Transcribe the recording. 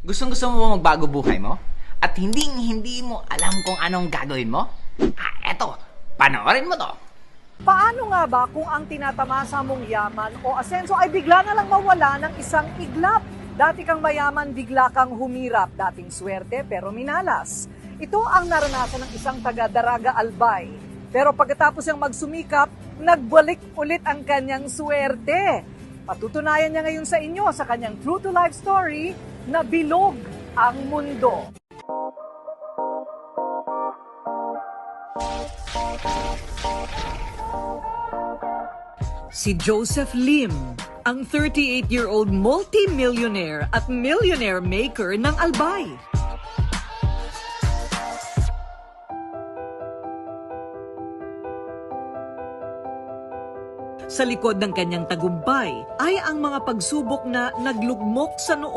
Gustong-gusto mo ba magbago buhay mo? At hindi mo alam kung anong gagawin mo? Eto, panoorin mo to. Paano nga ba kung ang tinatamasa mong yaman o asenso ay bigla na lang mawala ng isang iglap? Dati kang mayaman, bigla kang humirap. Dating swerte pero minalas. Ito ang naranasan ng isang taga-Daraga Albay. Pero pagkatapos niyang magsumikap, nagbalik ulit ang kanyang swerte. Patutunayan niya ngayon sa inyo sa kanyang true-to-life story na bilog ang mundo. Si Joseph Lim, ang 38-year-old multi-millionaire at millionaire maker ng Albay. Sa likod ng kanyang tagumpay ay ang mga pagsubok na naglugmok sa noon